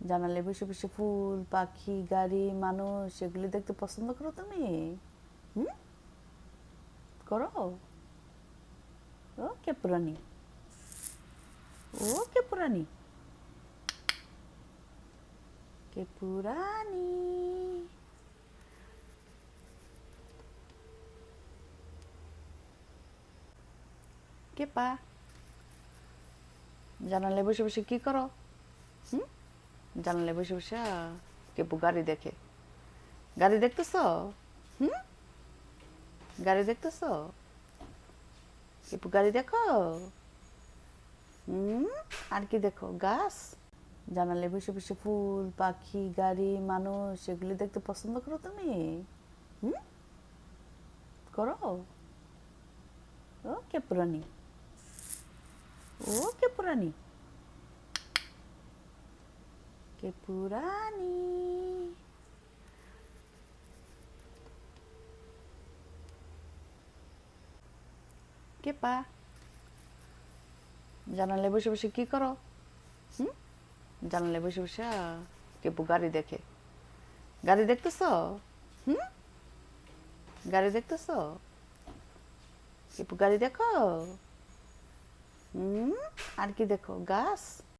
জানালে বসে বসে ফুল পাখি গাড়ি মানুষ এগুলি দেখতে পছন্দ করো তুমি? হুম, করো? ওকে পুরানি, ওকে পুরানি, কে পুরানি। কে পা জানালে বসে বসে কি করো? হুম, জানালে বসে বসে কেপু গাড়ি দেখে। গাড়ি দেখতেছ? হুম, গাড়ি দেখতেছ? কেপু গাড়ি দেখো? হুম, আর কি দেখো? গাছ। জানালে বসে বসে ফুল পাখি গাড়ি মানুষ এগুলি দেখতে পছন্দ করো তুমি? হুম, করো? ওকে পুরানি, ওকে পুরানি, কে পুরানি। কে পা জানালে বসে বসে কি করো? হুম, জানালে বসে বসে কেপু গাড়ি দেখে। গাড়ি দেখতেছ? হুম, গাড়ি দেখতেছ? কেপু গাড়ি দেখো? হুম, আর কি দেখো? গাছ।